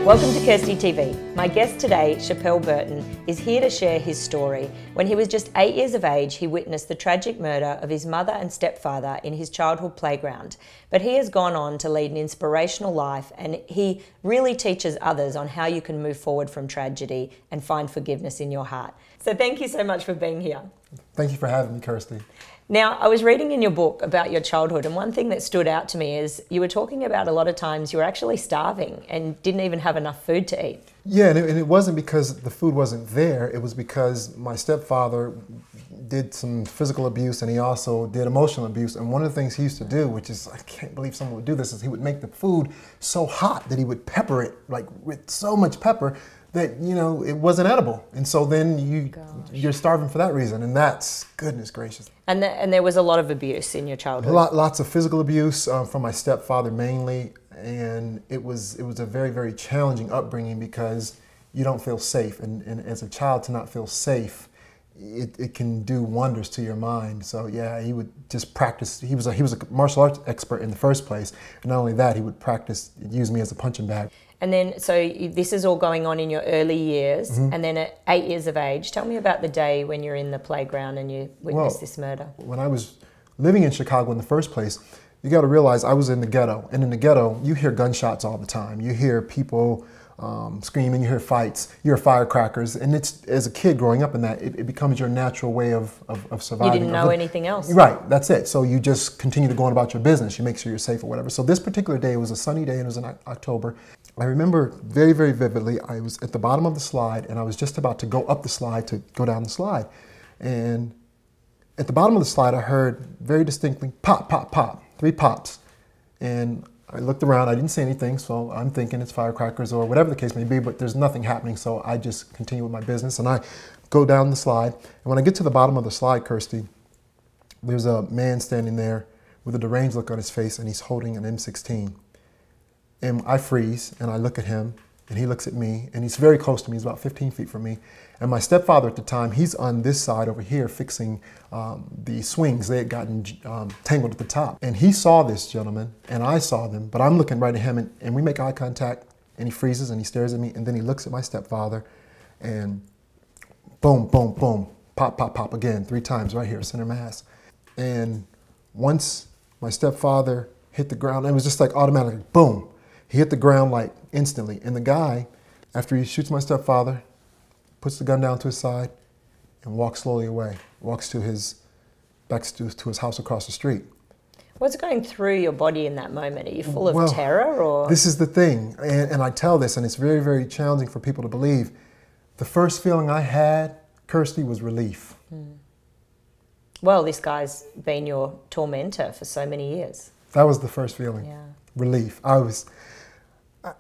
Welcome to Kirsty TV. My guest today, Chappale Burton, is here to share his story. When he was just 8 years of age, he witnessed the tragic murder of his mother and stepfather in his childhood playground. But he has gone on to lead an inspirational life, and he really teaches others on how you can move forward from tragedy and find forgiveness in your heart. So thank you so much for being here. Thank you for having me, Kirsty. Now, I was reading in your book about your childhood, and one thing that stood out to me is you were talking about a lot of times you were actually starving and didn't even have enough food to eat. Yeah, and it wasn't because the food wasn't there. It was because my stepfather did some physical abuse, and he also did emotional abuse. And one of the things he used to do, which is, I can't believe someone would do this, is he would make the food so hot that he would pepper it, like with so much pepper, that, you know, it wasn't edible. And so then you're starving for that reason, and that's, goodness gracious. And there was a lot of abuse in your childhood? Lots of physical abuse from my stepfather mainly, and it was a very, very challenging upbringing because you don't feel safe. And as a child, to not feel safe, it can do wonders to your mind. So yeah, he would just practice. He was a martial arts expert in the first place, and not only that, he would practice, use me as a punching bag. And then, so this is all going on in your early years, and then at 8 years of age, tell me about the day when you're in the playground and you witnessed this murder. When I was living in Chicago in the first place, you got to realize I was in the ghetto, and in the ghetto, you hear gunshots all the time. You hear people screaming, you hear fights, you hear firecrackers, and it's, as a kid growing up in that, it becomes your natural way of surviving. You didn't know anything else. Right, that's it. So you just continue to go on about your business. You make sure you're safe or whatever. So this particular day, it was a sunny day, and it was in October. I remember very, very vividly, I was at the bottom of the slide, and I was just about to go up the slide to go down the slide. And at the bottom of the slide, I heard very distinctly, pop, pop, pop, 3 pops. And I looked around, I didn't see anything, so I'm thinking it's firecrackers or whatever the case may be, but there's nothing happening, so I just continue with my business, and I go down the slide. And when I get to the bottom of the slide, Kirsty, there's a man standing there with a deranged look on his face, and he's holding an M16. And I freeze, and I look at him, and he looks at me, and he's very close to me. He's about 15 feet from me. And my stepfather at the time, he's on this side over here fixing the swings. They had gotten tangled at the top. And he saw this gentleman, and I saw them, but I'm looking right at him, and we make eye contact, and he freezes, and he stares at me, and then he looks at my stepfather, and boom, boom, boom, pop, pop, pop again, 3 times right here, center mass. And once my stepfather hit the ground, it was just like automatically, boom. He hit the ground like instantly. And the guy, after he shoots my stepfather, puts the gun down to his side and walks slowly away. Walks to back to his house across the street. What's going through your body in that moment? Are you full of terror, or? This is the thing, and I tell this, and it's very, very challenging for people to believe. The first feeling I had, Kirsty, was relief. Well, this guy's been your tormentor for so many years. That was the first feeling. Yeah. Relief.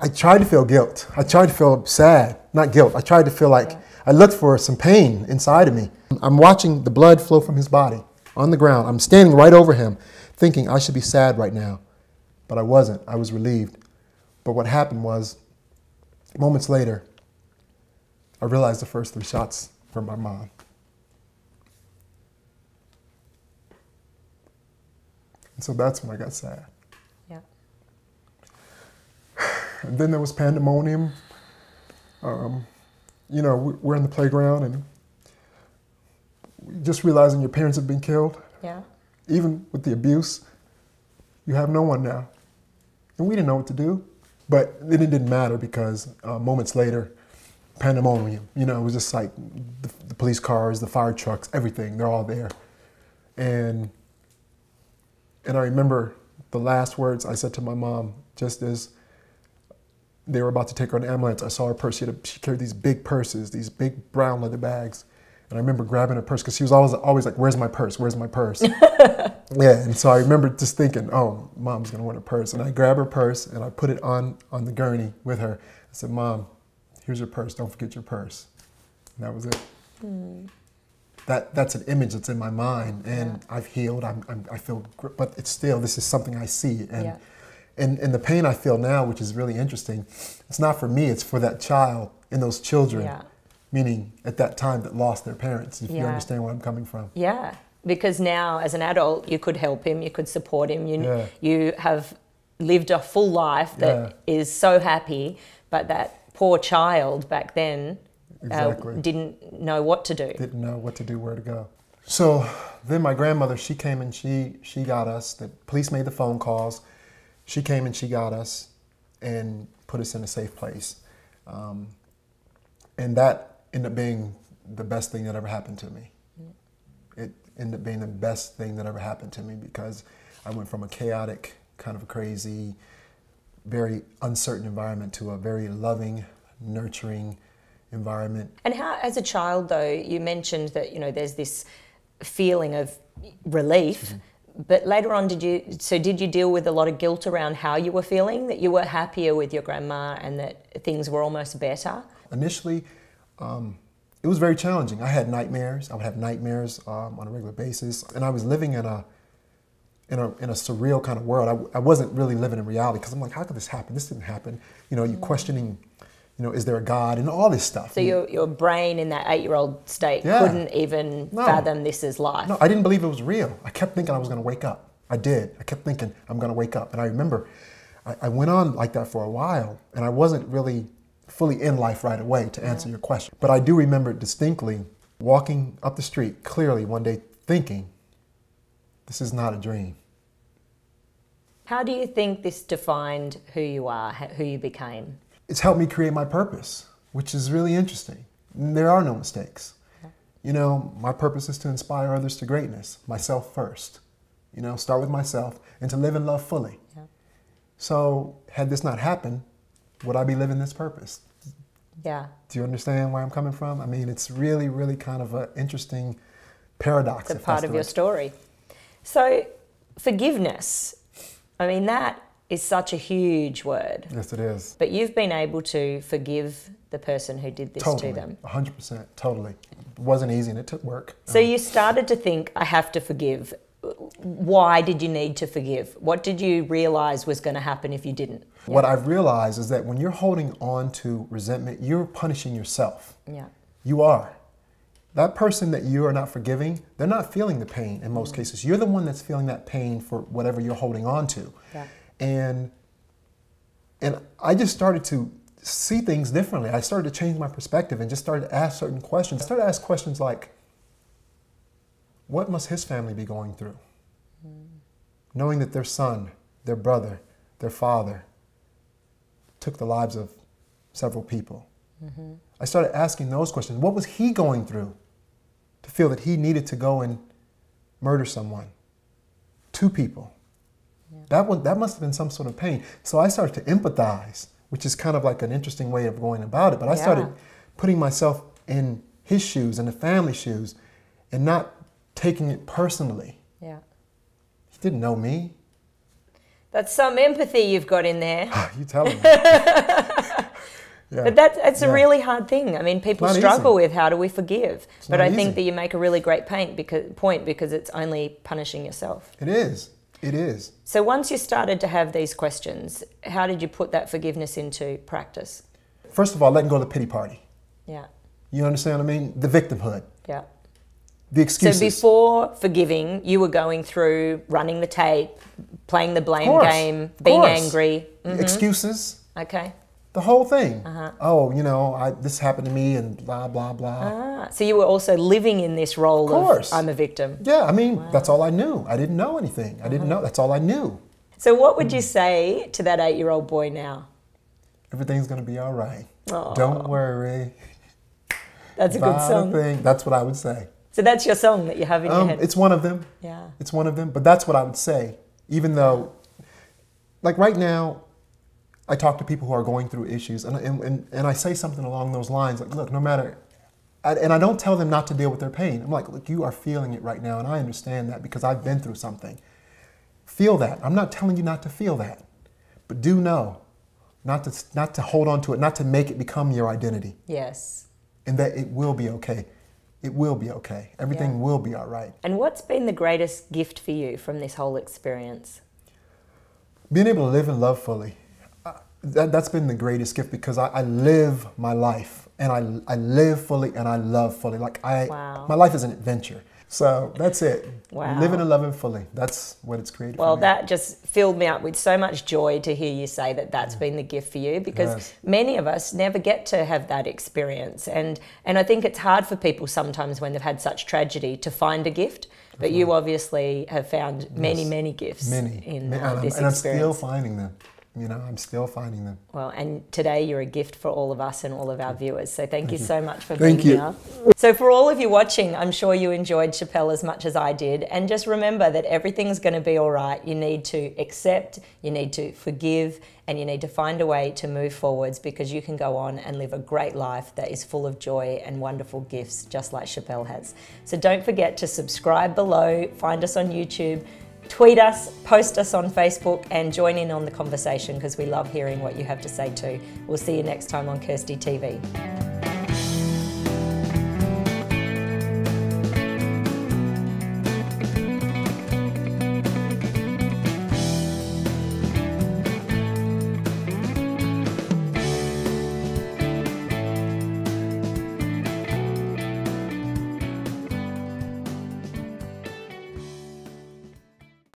I tried to feel guilt. I tried to feel sad, not guilt. I tried to feel like I looked for some pain inside of me. I'm watching the blood flow from his body on the ground. I'm standing right over him thinking I should be sad right now, but I wasn't. I was relieved. But what happened was, moments later, I realized the first 3 shots from my mom. And so that's when I got sad. Yeah. And then there was pandemonium. You know, we're in the playground, and just realizing your parents have been killed. Yeah. Even with the abuse, you have no one now. And we didn't know what to do. But then it didn't matter because moments later, pandemonium. You know, it was just like the police cars, the fire trucks, everything, they're all there. And I remember the last words I said to my mom, just as they were about to take her on an ambulance, I saw her purse. She carried these big purses, these big brown leather bags. And I remember grabbing her purse because she was always like, where's my purse? Where's my purse? Yeah, and so I remember just thinking, oh, Mom's gonna want a purse. And I grabbed her purse and I put it on the gurney with her. I said, Mom, here's your purse. Don't forget your purse. And that was it. That's an image that's in my mind, and I've healed. I feel, but it's still, this is something I see. And the pain I feel now, which is really interesting, it's not for me, it's for that child and those children, meaning at that time that lost their parents, if you understand where I'm coming from. Yeah, because now as an adult, you could help him, you could support him, you have lived a full life that is so happy, but that poor child back then Exactly. didn't know what to do. Didn't know what to do, where to go. So then my grandmother, she came and she got us. The police made the phone calls. She came and she got us and put us in a safe place. And that ended up being the best thing that ever happened to me. It ended up being the best thing that ever happened to me because I went from a chaotic, kind of crazy, very uncertain environment to a very loving, nurturing environment. And how, as a child though, you mentioned that, you know, there's this feeling of relief, but later on did you deal with a lot of guilt around how you were feeling, that you were happier with your grandma and that things were almost better? Initially, it was very challenging. I had nightmares. I would have nightmares on a regular basis, and I was living in a surreal kind of world. I wasn't really living in reality because I'm like, how could this happen? This didn't happen. You know, you're questioning, you know, is there a God and all this stuff. So your brain in that 8-year-old state couldn't even fathom this as life. No, I didn't believe it was real. I kept thinking I was going to wake up. I did. I kept thinking I'm going to wake up. And I remember I went on like that for a while, and I wasn't really fully in life right away to answer your question. But I do remember distinctly walking up the street clearly one day thinking, this is not a dream. How do you think this defined who you are, who you became? It's helped me create my purpose, which is really interesting. There are no mistakes. You know, my purpose is to inspire others to greatness, myself first. You know, start with myself and to live and love fully. Yeah. So had this not happened, would I be living this purpose? Yeah. Do you understand where I'm coming from? I mean, it's really, really kind of an interesting paradox. It's a part of your story. So forgiveness, I mean, that is such a huge word. Yes, it is. But you've been able to forgive the person who did this to them. 100%, totally. It wasn't easy and it took work. So you started to think, I have to forgive. Why did you need to forgive? What did you realize was going to happen if you didn't? What I've realized is that when you're holding on to resentment, you're punishing yourself. Yeah. You are. That person that you are not forgiving, they're not feeling the pain in most cases. You're the one that's feeling that pain for whatever you're holding on to. Yeah. And I just started to see things differently. I started to change my perspective and just started to ask certain questions. I started to ask questions like, what must his family be going through? Knowing that their son, their brother, their father took the lives of several people. I started asking those questions. What was he going through to feel that he needed to go and murder someone? 2 people. Yeah. That must have been some sort of pain. So I started to empathize, which is kind of like an interesting way of going about it. But I started putting myself in his shoes and the family shoes and not taking it personally. Yeah. He didn't know me. That's some empathy you've got in there. You telling me. Yeah. But that's a really hard thing. I mean, people struggle with how do we forgive. But I think that you make a really great point because it's only punishing yourself. It is. It is. So once you started to have these questions, how did you put that forgiveness into practice? First of all, letting go of the pity party. Yeah. You understand what I mean? The victimhood. Yeah. The excuses. So before forgiving, you were going through running the tape, playing the blame game, being angry. Excuses. Okay. The whole thing. Oh, you know, this happened to me and blah, blah, blah. So you were also living in this role of I'm a victim. Yeah, I mean, that's all I knew. I didn't know anything. I didn't know. That's all I knew. So what would you say to that 8-year-old boy now? Everything's going to be all right. Don't worry. That's a good song. That's what I would say. So that's your song that you have in your head? It's one of them. Yeah. It's one of them. But that's what I would say. Even though, like right now, I talk to people who are going through issues, and I say something along those lines, like, look, no matter, and I don't tell them not to deal with their pain. I'm like, look, you are feeling it right now, and I understand that because I've been through something. Feel that. I'm not telling you not to feel that, but do know not to hold on to it, not to make it become your identity. Yes. And that it will be okay. It will be okay. Everything will be all right. And what's been the greatest gift for you from this whole experience? Being able to live and love fully. That's been the greatest gift because I live my life and I live fully and I love fully. Like my life is an adventure. So that's it. Wow. Living and loving fully. That's what it's created Well, for me. that just filled me up with so much joy to hear you say that that's been the gift for you, because Yes. many of us never get to have that experience. And I think it's hard for people sometimes when they've had such tragedy to find a gift. But you obviously have found many, many gifts in this and I'm experience. still finding them. You know, I'm still finding them. Well, and today you're a gift for all of us and all of our viewers. So thank you so much for Thank being you. here. So for all of you watching, I'm sure you enjoyed Chappale as much as I did. And just remember that everything's going to be all right. You need to accept, you need to forgive, and you need to find a way to move forwards, because you can go on and live a great life that is full of joy and wonderful gifts, just like Chappale has. So don't forget to subscribe below, find us on YouTube, tweet us, post us on Facebook, and join in on the conversation, because we love hearing what you have to say too. We'll see you next time on Kirsty TV.